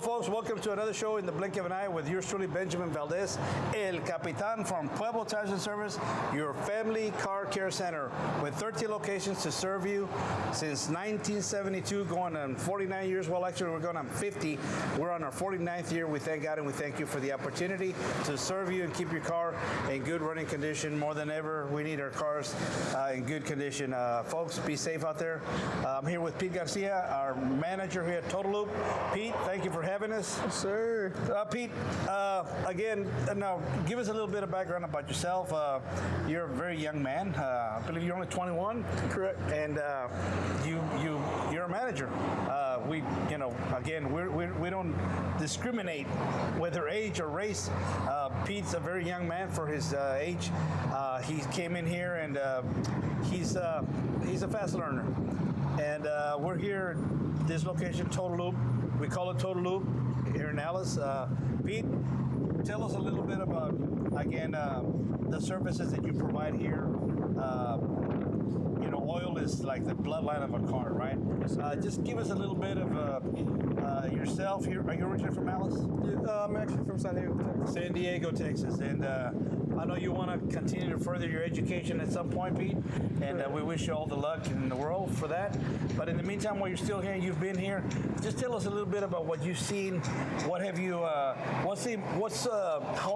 folks, welcome to another show in the blink of an eye with yours truly, Benjamin Valdez, El Capitan from Pueblo Tires and Service, your family car care center with 13 locations to serve you since 1972, going on 49 years. Well, actually, we're going on 50. We're on our 49th year. We thank God and we thank you for the opportunity to serve you and keep your car in good running condition. More than ever, we need our cars in good condition. Folks, be safe out there. I'm here with Pete Garcia, our manager here at Total Lube. Pete, thank you for having us. Yes, sir. Pete, again, now give us a little bit of background about yourself. You're a very young man. I believe you're only 21. Correct. And you're a manager. We don't discriminate whether age or race. Pete's a very young man for his age. He came in here and he's a fast learner. And we're here at this location, Total Lube. We call it Total Lube here in Alice. Pete, tell us a little bit about, again, the services that you provide here. Oil is like the bloodline of a car, right? Just give us a little bit of yourself here. Are you originally from Alice? Yeah, I'm actually from San Diego, Texas. San Diego, Texas. And I know you want to continue to further your education at some point, Pete. And we wish you all the luck in the world for that. But in the meantime, while you're still here, you've been here, just tell us a little bit about what you've seen. What have you, how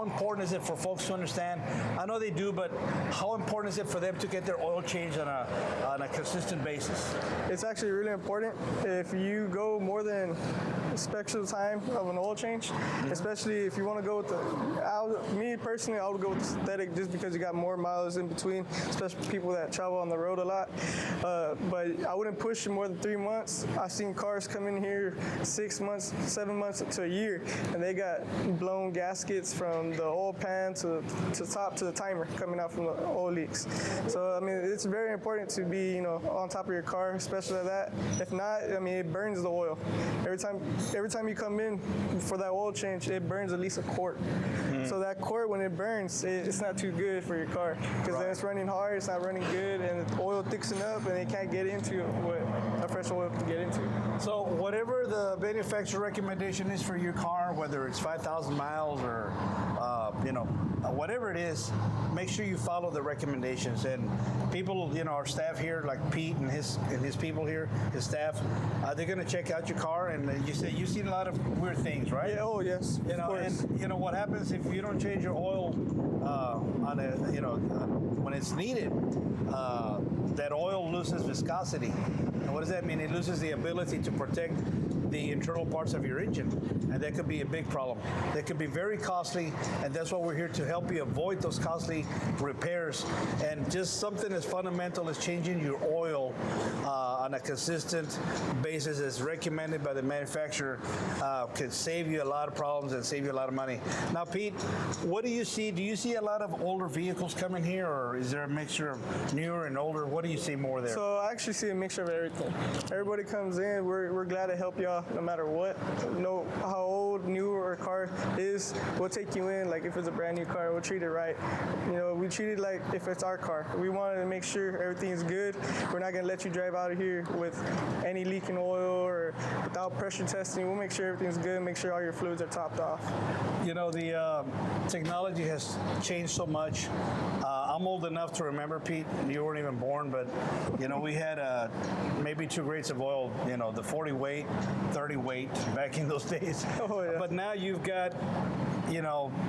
important is it for folks to understand? I know they do, but how important is it for them to get their oil changed on a consistent basis? It's actually really important. If you go more than a special time of an oil change, especially if you want to go with me personally, I would go with the synthetic just because you got more miles in between, especially people that travel on the road a lot. But I wouldn't push it more than 3 months. I've seen cars come in here 6 months, 7 months to a year, and they got blown gaskets from the oil pan to top to the timer coming out from the oil leaks. So I mean, it's very important to be on top of your car, especially like that. If not, I mean, it burns the oil. Every time you come in for that oil change, it burns at least a quart. So that quart, when it burns, it's not too good for your car because then it's running hard, it's not running good, and the oil thicks up, and it can't get into what a fresh oil can get into. So whatever the manufacturer recommendation is for your car, whether it's 5,000 miles or whatever it is, make sure you follow the recommendations. And people, our staff here, like Pete and his people here, his staff, they're going to check out your car. And you say you've seen a lot of weird things, right? Yeah, oh yes. And what happens if you don't change your oil when it's needed? That oil loses viscosity. And what does that mean? It loses the ability to protect the internal parts of your engine, and that could be a big problem. That could be very costly, and that's why we're here to help you avoid those costly repairs. And just something as fundamental as changing your oil on a consistent basis, as recommended by the manufacturer, could save you a lot of problems and save you a lot of money. Now, Pete, what do you see? Do you see a lot of older vehicles coming here, or is there a mixture of newer and older? What do you see more there? So I actually see a mixture of everything. Everybody comes in, we're glad to help y'all no matter what. Know how old, new or car is, we'll take you in. Like if it's a brand new car, we'll treat it right. We treat it like if it's our car. We wanted to make sure everything's good. We're not gonna let you drive out of here with any leaking oil or without pressure testing. We'll make sure everything's good, make sure all your fluids are topped off. The technology has changed so much. I'm old enough to remember, Pete, you weren't even born, but we had maybe 2 grades of oil, the 40 weight, 30 weight back in those days. Oh, yeah. But now you've got,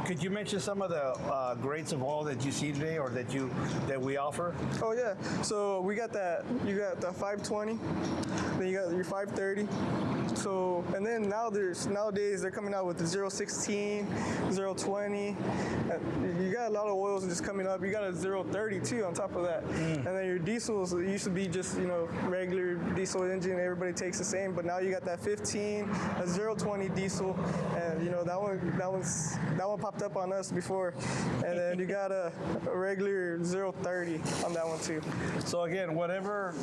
could you mention some of the grades of oil that you see today or that we offer? Oh yeah, so we got you got the 520, then you got your 530. So, and then nowadays they're coming out with the 016, 020. You got a lot of oils just coming up. You got a 030 too on top of that. And then your diesels, it used to be just, regular diesel engine, everybody takes the same, but now you got that 15, a 020 diesel, and that one popped up on us before. And then you got a regular 030 on that one too. So again, whatever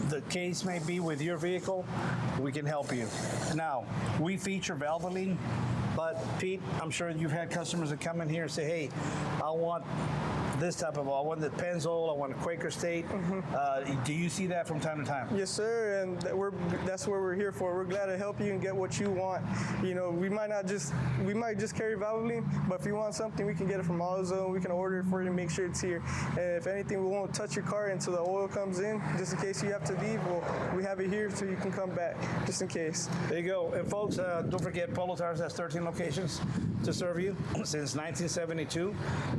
the case may be with your vehicle, we can help you. Now, we feature Valvoline But Pete, I'm sure you've had customers that come in here and say, hey, I want this type of oil. I want the Pennzoil, I want a Quaker State. Do you see that from time to time? Yes, sir, and that's what we're here for. We're glad to help you and get what you want. You know, we might just carry Valvoline, but if you want something, we can get it from AutoZone. We can order it for you and make sure it's here. And if anything, we won't touch your car until the oil comes in, just in case you have to leave. Well, we have it here so you can come back, just in case. There you go. And folks, don't forget, Polo Tires has 13 locations to serve you since 1972.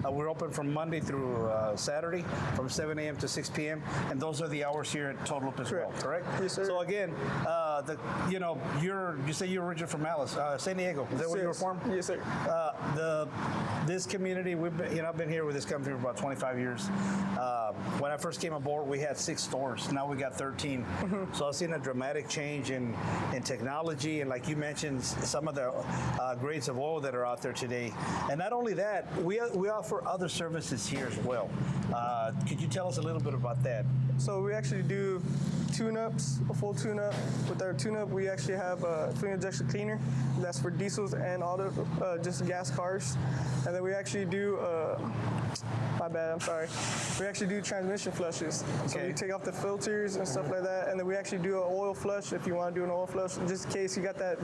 We're open from Monday through Saturday from 7 a.m. to 6 p.m. And those are the hours here at Total Loop as well, correct? Yes, sir. So again, you say you're originally from Alice, San Diego. Is that where you were from? Yes, sir. This community, I've been here with this company for about 25 years. When I first came aboard, we had 6 stores. Now we got 13. So I've seen a dramatic change in technology, and like you mentioned, some of the grades of oil that are out there today. And not only that, we offer other services here as well. Could you tell us a little bit about that? So we actually do tune-ups, a full tune-up. With our tune-up, we actually have a fuel injection cleaner. That's for diesels and auto, just gas cars. And then we actually do, my bad, I'm sorry. We actually do transmission flushes. So we take off the filters and stuff like that. And then we actually do an oil flush if you want to do an oil flush, just in case you got that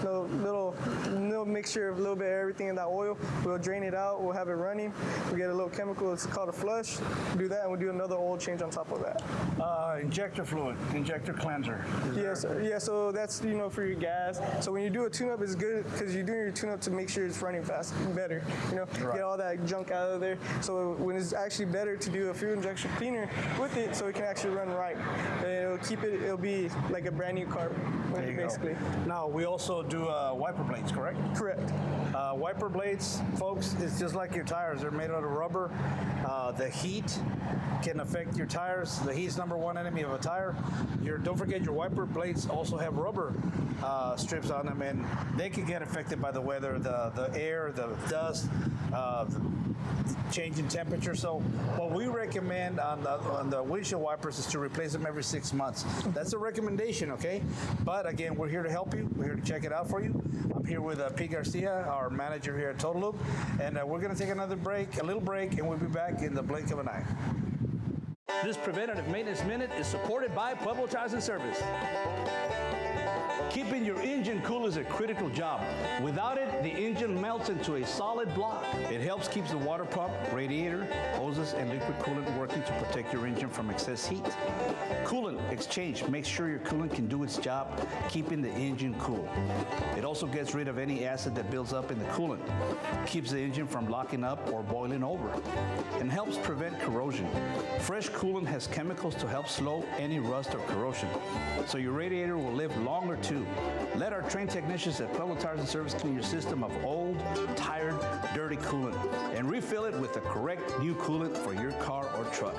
little mixture of a little bit of everything in that oil. We'll drain it out. We'll have it running. We get a little chemical. It's called a flush. Do that, and we'll do another oil change on top of that. Injector fluid, injector cleanser. Yes, yeah, so that's, for your gas. So when you do a tune-up, it's good because you're doing your tune-up to make sure it's running fast, better, get all that junk out of there. So when it's actually better to do a fuel injection cleaner with it so it can actually run right. And it'll be like a brand new car, basically. Now, we also do wiper blades, correct? Correct. Wiper blades, folks, it's just like your tires. They're made out of rubber. The heat can affect your tires. The heat's number one enemy of a tire. Don't forget, your wiper blades also have rubber strips on them, and they can get affected by the weather, the air, the dust, the change in temperature. So what we recommend on the windshield wipers is to replace them every 6 months. That's a recommendation, okay? But again, we're here to help you. We're here to check it out for you. I'm here with Pete Garcia, our manager here at Total Loop, and we're going to take another break, a little break, and we'll be back in the blink of an eye. This Preventative Maintenance Minute is supported by Pueblo Tires and Service. Keeping your engine cool is a critical job. Without it, the engine melts into a solid block. It helps keep the water pump, radiator, hoses, and liquid coolant working to protect your engine from excess heat. Coolant Exchange makes sure your coolant can do its job, keeping the engine cool. It also gets rid of any acid that builds up in the coolant, keeps the engine from locking up or boiling over, and helps prevent corrosion. Fresh coolant has chemicals to help slow any rust or corrosion, so your radiator will live longer too. Let our trained technicians at Pueblo Tires and Service clean your system of old, tired, dirty coolant and refill it with the correct new coolant for your car or truck.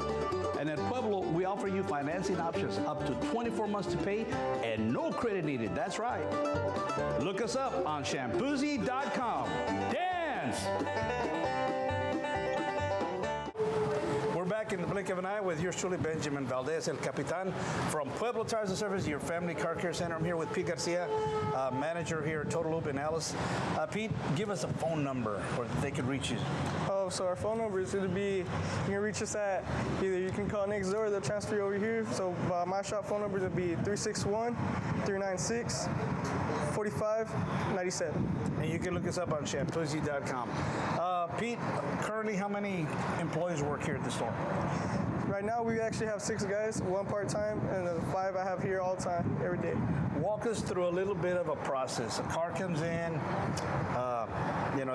And at Pueblo, we offer you financing options up to 24 months to pay and no credit needed. That's right. Look us up on shampoozy.com. Dance! We're back in the blink of an eye with yours truly, Benjamin Valdez, El Capitan, from Pueblo Tires and Service, your family car care center. I'm here with Pete Garcia, manager here at Total Loop in Alice. Pete, give us a phone number where they could reach you. Oh, so our phone number is going to be, you can reach us at, either you can call next door, they'll transfer you over here. So my shop phone number is going to be 361-396-4597. And you can look us up on shampoozy.com. Pete, currently how many employees work here at the store? Right now, we actually have 6 guys, 1 part-time, and then 5 I have here all the time, every day. Walk us through a little bit of a process. A car comes in,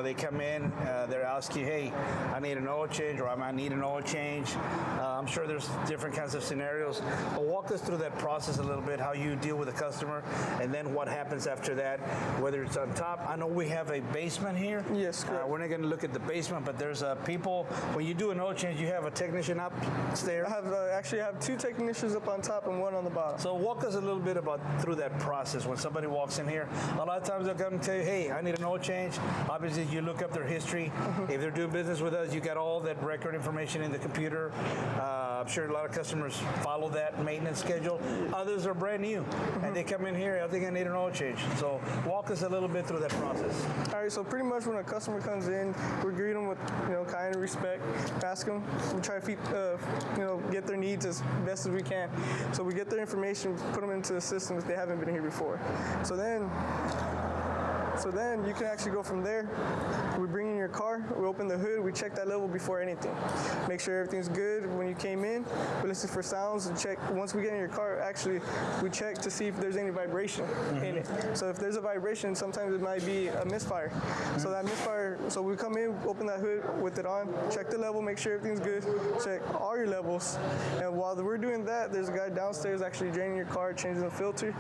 they come in, they're asking, hey, I need an oil change, or I might need an oil change. I'm sure there's different kinds of scenarios. But walk us through that process a little bit, how you deal with the customer, and then what happens after that, whether it's on top. I know we have a basement here. Yes, correct. We're not going to look at the basement, but there's people, when you do an oil change, you have a technician upstairs. I actually have 2 technicians up on top and 1 on the bottom. So walk us a little bit through that process when somebody walks in here. A lot of times they'll come and tell you, hey, I need an oil change. Obviously, You look up their history. If they're doing business with us, you got all that record information in the computer. I'm sure a lot of customers follow that maintenance schedule. Others are brand new, and they come in here, I think I need an oil change. So walk us a little bit through that process. All right, so pretty much when a customer comes in, we greet them with kind respect, ask them, we try to get their needs as best as we can. So we get their information, put them into the system if they haven't been here before. So then you can actually go from there. We bring in your car, we open the hood, we check that level before anything. Make sure everything's good when you came in. We listen for sounds and check. Once we get in your car, actually, we check to see if there's any vibration in it. So if there's a vibration, sometimes it might be a misfire. So that misfire, so we come in, open that hood with it on, check the level, make sure everything's good, check all your levels. And while we're doing that, there's a guy downstairs actually draining your car, changing the filter.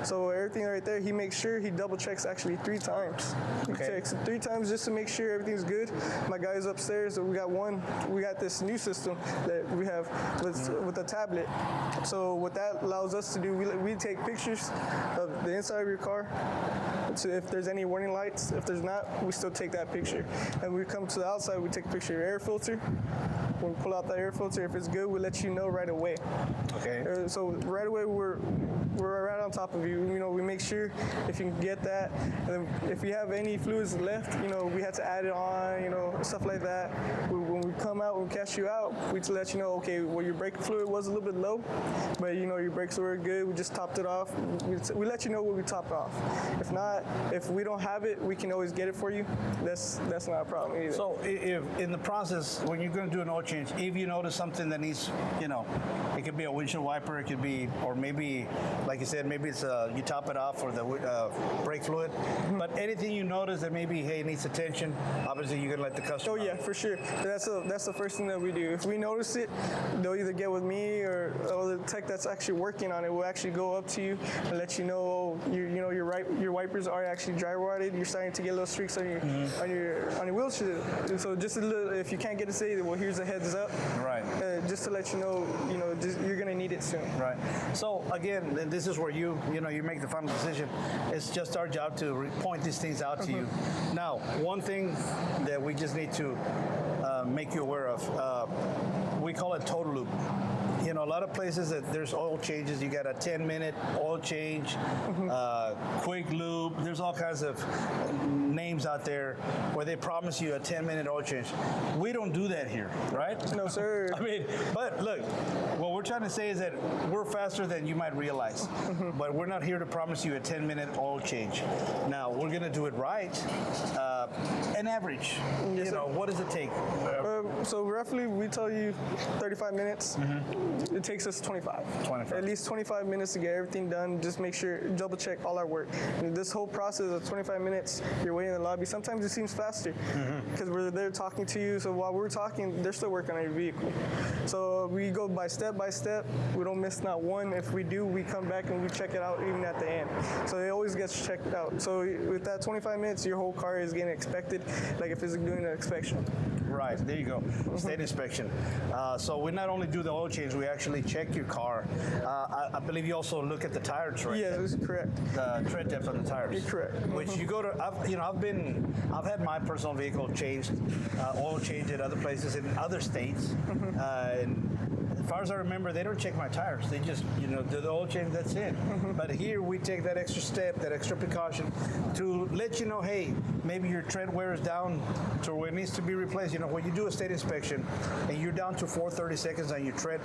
So everything right there, he makes sure he double checks actually 3 times. He checks 3 times just to make sure everything's good. My guy's upstairs, we got this new system that we have with a tablet. So what that allows us to do, we take pictures of the inside of your car. So if there's any warning lights, if there's not, we still take that picture. And we come to the outside, we take a picture of your air filter. When we pull out the air filter, if it's good, we let you know right away. Okay. So right away, we're right on top of you. We make sure if you can get that. And then if you have any fluids left, we had to add it on, stuff like that. When we come out, when we catch you out, we to let you know, okay, well, your brake fluid was a little bit low, but your brakes were good. We just topped it off. We let you know when we top it off. If not, if we don't have it, we can always get it for you. That's not a problem either. So if in the process, when you're going to do an oil change, if you notice something that needs, it could be a windshield wiper, it could be, or maybe, like you said, maybe it's you top it off for the brake fluid. But anything you notice that maybe, hey, needs attention, obviously you're gonna let the customer know. Yeah, for sure. That's the first thing that we do. If we notice it, they'll either get with me or the tech that's actually working on it will actually go up to you and let you know, your wipers are actually dry rotted. You're starting to get little streaks on your windshield. And so just a little, if you can't get it, say, well, here's a heads up. Right. Just to let you know, you're gonna need it soon. Right. So again, this is where you make the final decision. It's just our job to point these things out to you. Now, one thing that we just need to make you aware of, we call it Total Lube. A lot of places that there's oil changes, you got a 10-minute oil change, quick lube. There's all kinds of names out there where they promise you a 10-minute oil change. We don't do that here, right? No, sir. But look, what we're trying to say is that we're faster than you might realize, but we're not here to promise you a 10-minute oil change. Now, we're going to do it right. An average, yes, what does it take? So roughly, we tell you 35 minutes. It takes us 25. At least 25 minutes to get everything done. Just make sure, double check all our work. And this whole process of 25 minutes, you're waiting in the lobby. Sometimes it seems faster because we're there talking to you. So while we're talking, they're still working on your vehicle. So we go by step. We don't miss not one. If we do, we come back and we check it out even at the end. So it always gets checked out. So with that 25 minutes, your whole car is getting inspected, like if it's doing an inspection. Right, there you go, state inspection. So we not only do the oil change, we actually check your car. I believe you also look at the tires, right? Yes, that's correct. The tread depth on the tires. You're correct. Which you go to, I've had my personal vehicle changed, oil changed at other places in other states. And as far as I remember, they don't check my tires. They just, do the oil change, that's it. But here we take that extra step, that extra precaution to let you know, hey, maybe your tread wear is down to where it needs to be replaced. When you do a state inspection and you're down to 430 seconds on your tread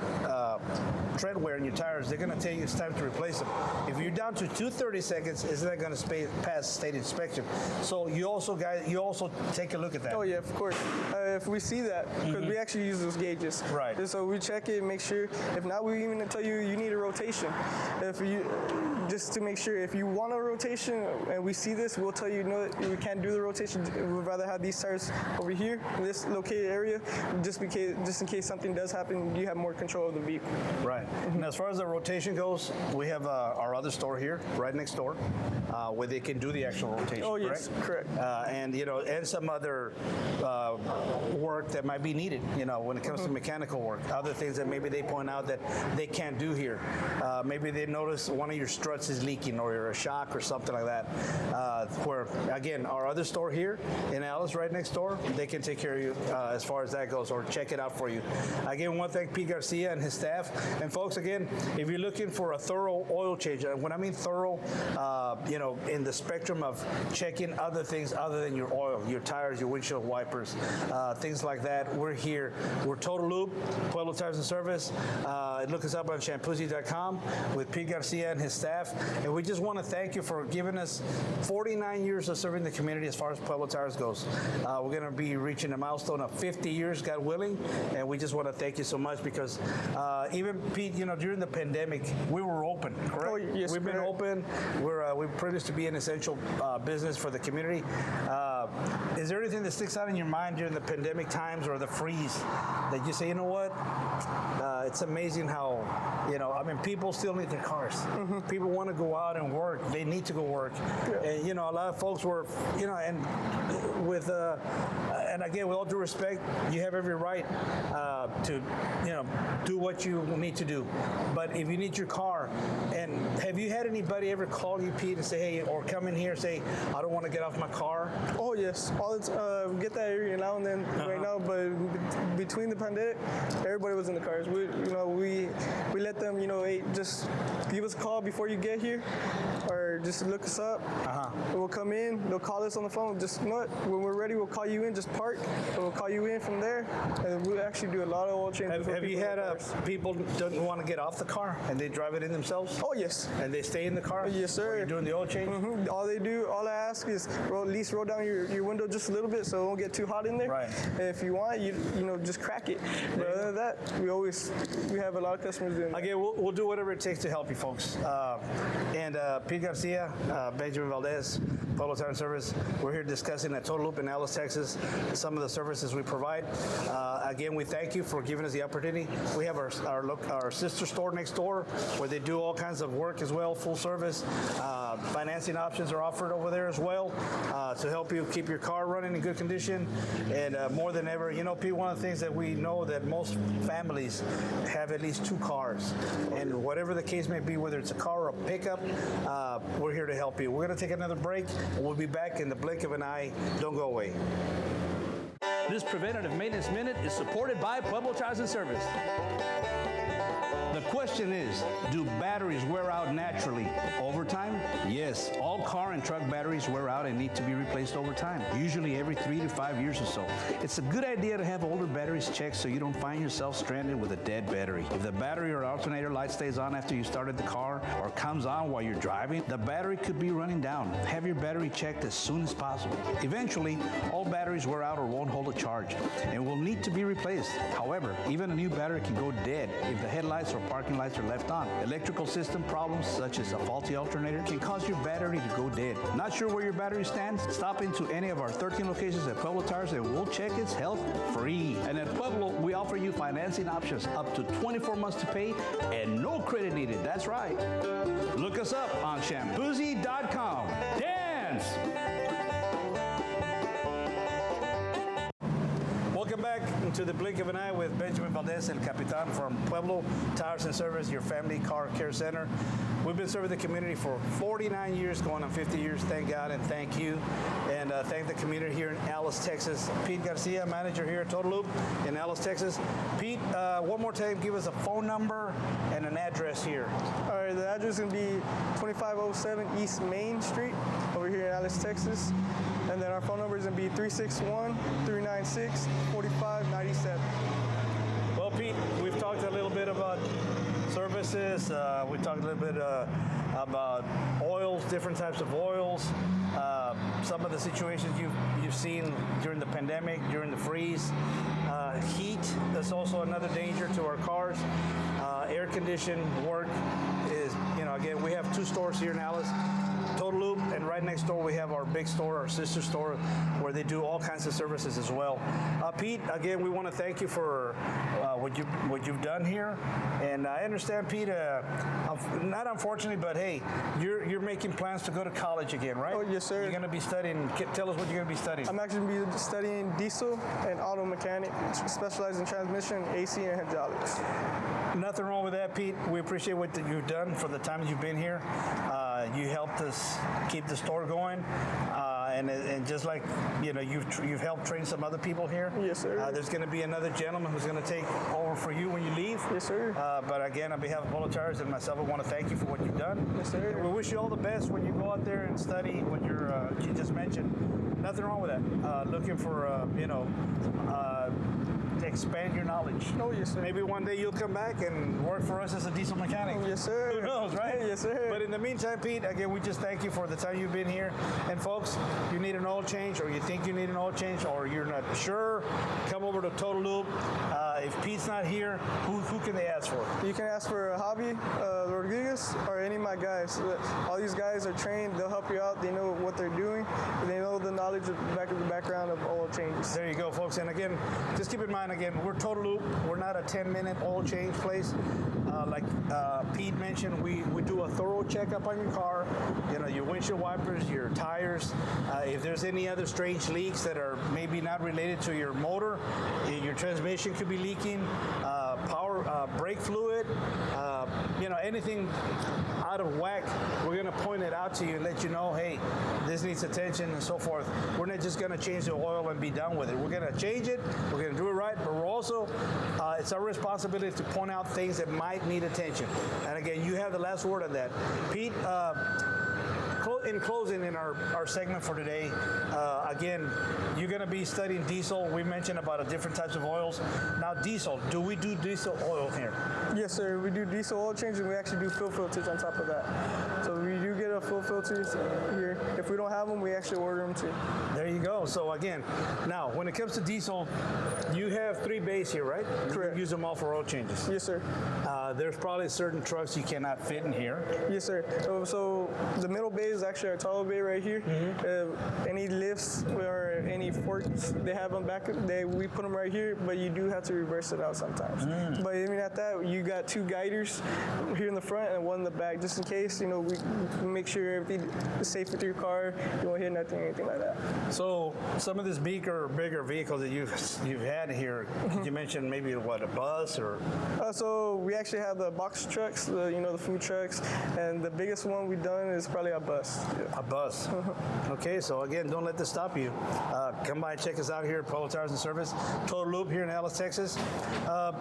wear in your tires, they're going to tell you it's time to replace them. If you're down to 230 seconds, it's not going to pass state inspection. So you also take a look at that. Oh yeah, of course. If we see that, because we actually use those gauges. Right. And so we check it, make sure. If not, we even tell you need a rotation. Just to make sure, if you want a rotation and we see this, we'll tell you, no, we can't do the rotation. We'd rather have these tires over here in this located area, just in case something does happen, you have more control of the vehicle. Right. And as far as the rotation goes, we have our other store here, right next door, where they can do the actual rotation. Oh yes, correct. And some other work that might be needed. When it comes to mechanical work, other things that maybe they point out that they can't do here. Maybe they notice one of your struts is leaking or you're a shock or something like that. Where, again, our other store here in Alice, right next door, they can take care of you as far as that goes or check it out for you. Again, we want to thank Pete Garcia and his staff. And folks, again, if you're looking for a thorough oil change, when I mean thorough, in the spectrum of checking other things other than your oil, your tires, your windshield wipers, things like that, we're here. We're Total Lube, Pueblo Tires and Service. Look us up on shampoozy.com with Pete Garcia and his staff. And we just want to thank you for giving us 49 years of serving the community as far as Pueblo Tires goes. We're going to be reaching a milestone of 50 years, God willing, and we just want to thank you so much because even Pete, during the pandemic, we were open, correct? Oh, yes, We've been open. We're privileged to be an essential business for the community. Is there anything that sticks out in your mind during the pandemic times or the freeze that you say, you know what? It's amazing how, people still need their cars. Mm-hmm. People want to go out and work. They need to go work. Yeah. And, a lot of folks were, and with, and again, with all due respect, you have every right to, do what you need to do. But if you need your car, and have you had anybody ever call you, Pete, and say, hey, or come in here and say, I don't want to get off my car? Oh, yes. We get that every now and then right now, but between the pandemic, everybody was in the cars. We let them, hey, just give us a call before you get here, or just look us up. We'll come in, they'll call us on the phone. Just when we're ready, we'll call you in, just park, and we'll call you in from there, and we'll actually do a lot of oil changes. Have you had people don't want to get off the car and they drive it in themselves? Oh, yes. And they stay in the car? Yes, sir. While you're doing the oil change? Mm-hmm. All I ask is at least roll down your window just a little bit so it won't get too hot in there. Right. And if you want, you just crack it. But other than that, we have a lot of customers doing that. Again, we'll do whatever it takes to help you folks. And Pete Garcia, Benjamin Valdez, Pueblo Tire and Service, we're here discussing at Total Loop in Alice, Texas, some of the services we provide. Again, we thank you for giving us the opportunity. We have our sister store next door where they do all kinds of work as well, full service. Financing options are offered over there as well to help you keep your car running in good condition. And more than ever, Pete, one of the things that we know that most families have at least 2 cars. And whatever the case may be, whether it's a car or a pickup, we're here to help you. We're going to take another break. We'll be back in the blink of an eye. Don't go away. This preventative maintenance minute is supported by Pueblo Tires and Service. The question is, do batteries wear out naturally over time? Yes, all car and truck batteries wear out and need to be replaced over time, usually every 3 to 5 years or so. It's a good idea to have older batteries checked so you don't find yourself stranded with a dead battery. If the battery or alternator light stays on after you started the car or comes on while you're driving, the battery could be running down. Have your battery checked as soon as possible. Eventually, all batteries wear out or won't hold a charge and will need to be replaced. However, even a new battery can go dead if the headlights or parking lights are left on. Electrical system problems such as a faulty alternator can cause your battery to go dead. Not sure where your battery stands? Stop into any of our 13 locations at Pueblo Tires and we'll check its health free. And at Pueblo, we offer you financing options up to 24 months to pay and no credit needed. That's right. Look us up on shampoozy.com. Dance! Welcome back to the blink of an eye with Benjamin Valdez, El Capitan from Pueblo Tires and Service, your family car care center. We've been serving the community for 49 years, going on 50 years. Thank God and thank you. And thank the community here in Alice, Texas. Pete Garcia, manager here at Total Loop in Alice, Texas. Pete, one more time, give us a phone number and an address here. All right, the address is going to be 2507 East Main Street over here in Alice, Texas. And then our phone number is going to be 361-396-4597. Well, Pete, we've talked a little bit about services. We talked a little bit about oils, different types of oils, some of the situations you've seen during the pandemic, during the freeze. Heat, that's also another danger to our cars. Air conditioned work is, again, we have 2 stores here in Alice. Total Lube, and right right next door we have our big store, our sister store, where they do all kinds of services as well. Pete, again, we want to thank you for what you've done here. And I understand, Pete, not unfortunately, but hey, you're making plans to go to college again, right? Oh, yes, sir. You're going to be studying. Tell us what you're going to be studying. I'm actually going to be studying diesel and auto mechanic, specialized in transmission, AC, and hydraulics. Nothing wrong with that, Pete. We appreciate what you've done for the time you've been here. You helped us keep the store going. And just like, you've helped train some other people here. Yes, sir. There's going to be another gentleman who's going to take over for you when you leave. Yes, sir. But again, on behalf of Polo Tires and myself, I want to thank you for what you've done. Yes, sir. And we wish you all the best when you go out there and study what you just mentioned. Nothing wrong with that. Looking for, to expand your knowledge. Oh, yes, sir. Maybe one day you'll come back and work for us as a diesel mechanic. Oh, yes, sir. Who knows, right? Yes, sir. But in the meantime, Pete, again, we just thank you for the time you've been here. And folks, you need an oil change, or you think you need an oil change, or you're not sure, come over to Total Lube. If Pete's not here, who can they ask for? You can ask for Javi Rodriguez or any of my guys. All these guys are trained. They'll help you out. They know what they're doing. They know the knowledge of the background of oil changes. There you go, folks. And again, just keep in mind, again, we're Total Lube. We're not a 10-minute oil change place. Like Pete mentioned, we do a thorough checkup on your car. Your windshield wipers, your tires. If there's any other strange leaks that are maybe not related to your motor, your transmission could be leaking, power, brake fluid, anything out of whack, we're going to point it out to you and let you know, hey, this needs attention and so forth. We're not just going to change the oil and be done with it. We're going to change it. We're going to do it right, but we're also, it's our responsibility to point out things that might need attention. And again, you have the last word on that. Pete, in closing, in our segment for today, again, you're going to be studying diesel. We mentioned about different types of oils. Now, diesel, do we do diesel oil here? Yes, sir. We do diesel oil change, and we actually do fill filters on top of that. So we do get a fill filters here. If we don't have them, we actually order them too. There you go. So again, now when it comes to diesel, you have 3 bays here, right? Correct. You can use them all for oil changes. Yes, sir. There's probably certain trucks you cannot fit in here. Yes, sir. So the middle bay is actually our tall bay right here. Any lifts or any forks they have on back, we put them right here, but you do have to reverse it out sometimes. But I mean, at that, you got 2 guiders here in the front and 1 in the back, just in case, we make sure everything is safe with your car. You won't hit nothing, anything like that. So some of these bigger vehicles that you've had here, could you mention maybe a bus or? So we actually have the box trucks, the food trucks, and the biggest one we've done is probably a bus. Yeah. A bus. Okay, so again, don't let this stop you. Come by and check us out here at Polo Tires and Service, Total Lube here in Dallas, Texas.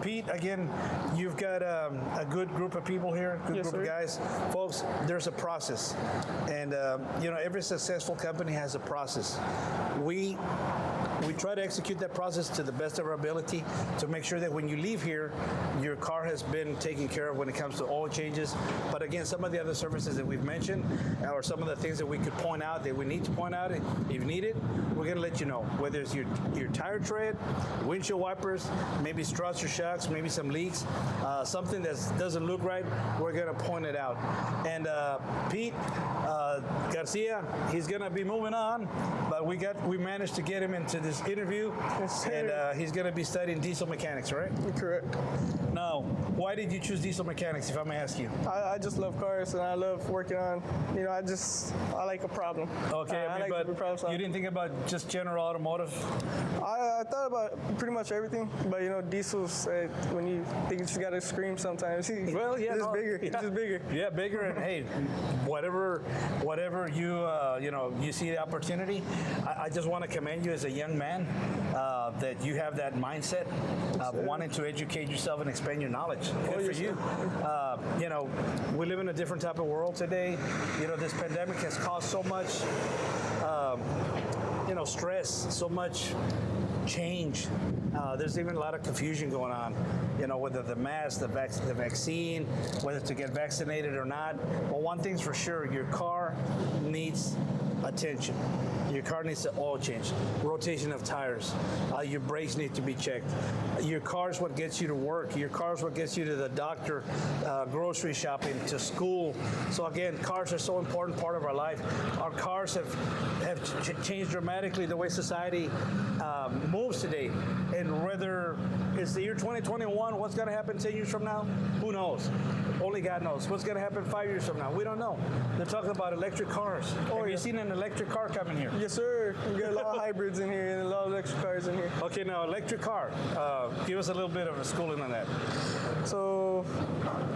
Pete, again, you've got a good group of people here, good Yes, group sir. of guys. Folks, there's a process. And, every successful company has a process. We try to execute that process to the best of our ability to make sure that when you leave here, your car has been taken care of when it comes to oil changes. But again, some of the other services that we've mentioned, or some of the things that we could point out that we need to point out, if you need it, we're going to let you know. Whether it's your tire tread, windshield wipers, maybe struts or shocks, maybe some leaks, something that doesn't look right, we're going to point it out. And Pete Garcia, he's going to be moving on, but we managed to get him into this interview, and he's going to be studying diesel mechanics, right? Correct. Now, why did you choose diesel mechanics, if I may ask you? I just love cars, and I love working on, I like a problem. Okay, I like but the problem solving. you didn't think about just general automotive? I thought about pretty much everything, but diesels, when you think you just got to scream sometimes. Well, yeah, it's just bigger. Yeah. It's just bigger. Yeah, bigger, and hey, whatever you see the opportunity. I just want to commend you as a young man that you have that mindset of wanting to educate yourself and expand your knowledge. Good for you. We live in a different type of world today. This pandemic has caused so much, stress, so much change. There's even a lot of confusion going on, whether the mask, the vaccine, whether to get vaccinated or not. Well, one thing's for sure, your car needs attention. Your car needs an oil change, rotation of tires. Your brakes need to be checked. Your car is what gets you to work. Your car is what gets you to the doctor, grocery shopping, to school. So again, cars are so important part of our life. Our cars have changed dramatically the way society moves today. And whether it's the year 2021, what's going to happen 10 years from now? Who knows? Only God knows. What's going to happen 5 years from now? We don't know. They're talking about electric cars. Have you seen an electric car coming here? Yes, sir. We got a lot of hybrids in here and a lot of electric cars in here. Okay, now electric car. Give us a little bit of a schooling on that. So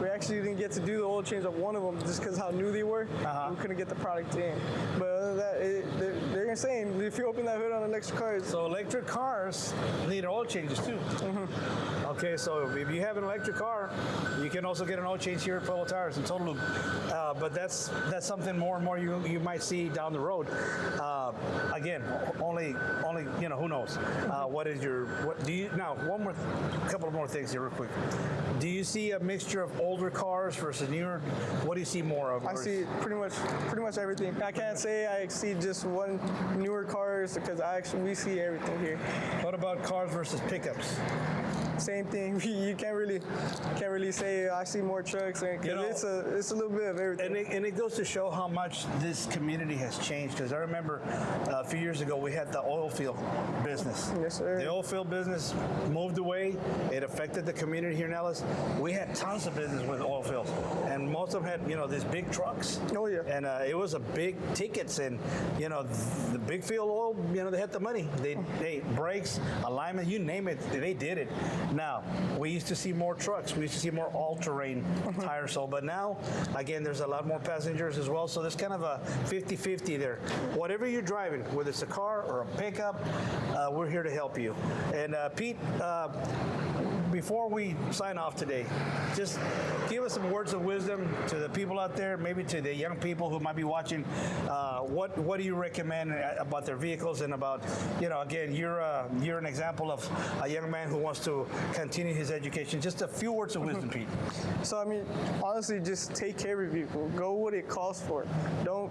we actually didn't get to do the oil change of one of them just because how new they were. We couldn't get the product in. But other than that, they're saying if you open that hood on electric cars. So electric cars need oil changes too. Okay, so if you have an electric car, you can also get an oil change here at Pueblo Tires and Total Lube. But that's something more and more you might see down the road. Again, only who knows? What do you now? Couple of more things here, real quick. Do you see a mixture of older cars versus newer? What do you see more of? I see pretty much everything. I can't say I see just one newer cars because we see everything here. What about cars versus pickups? Same thing. You can't really say I see more trucks, and it's a little bit of everything. And it goes to show how much this community has changed. Because I remember a few years ago we had the oil field business. Yes, sir. The oil field business moved away. It affected the community here in Ellis. We had tons of business with oil fields, and most of them had these big trucks. Oh yeah. And it was a big tickets, and the big field oil. They had the money. They brakes, alignment, you name it, they did it. Now, we used to see more trucks. We used to see more all-terrain tires sold. But now, again, there's a lot more passengers as well. So there's kind of a 50-50 there. Whatever you're driving, whether it's a car or a pickup, we're here to help you. And Pete, before we sign off today, just give us some words of wisdom to the people out there, maybe to the young people who might be watching. What do you recommend about their vehicles and about, again, you're an example of a young man who wants to continue his education. Just a few words of wisdom, Pete. So I mean, honestly, just take care of your vehicle. Go what it calls for. Don't.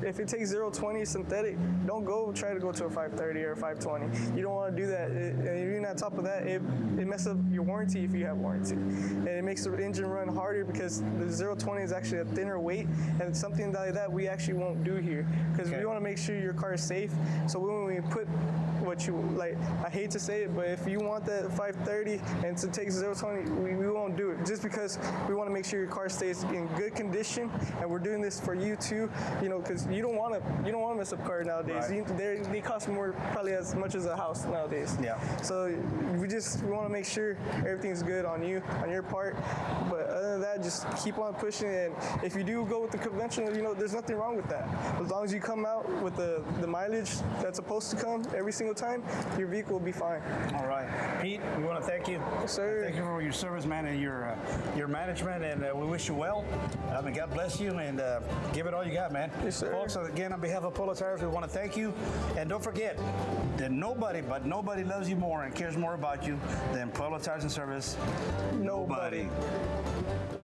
If it takes 0-20 synthetic, don't try to go to a 530 or a 520. You don't want to do that. And even on top of that, it messes up your warranty if you have warranty, and it makes the engine run harder because the 0-20 is actually a thinner weight, and something like that we actually won't do here because we want to make sure your car is safe. So when we put what you like, I hate to say it, but if you want that 530 and to take 0-20, we won't do it just because we want to make sure your car stays in good condition, and we're doing this for you too. Because you don't want to mess up cars nowadays. Right. They cost more, probably as much as a house nowadays. Yeah. So we want to make sure everything's good on your part. But other than that, just keep on pushing. And if you do go with the conventional, there's nothing wrong with that. As long as you come out with the mileage that's supposed to come every single time, your vehicle will be fine. All right, Pete, we want to thank you. Yes, sir. Thank you for your service, man, and your management, and we wish you well. God bless you, and give it all you got, man. Yes, sir. Folks, again, on behalf of Pueblo Tires, we want to thank you, and don't forget that nobody loves you more and cares more about you than Pueblo Tires and Service. Nobody.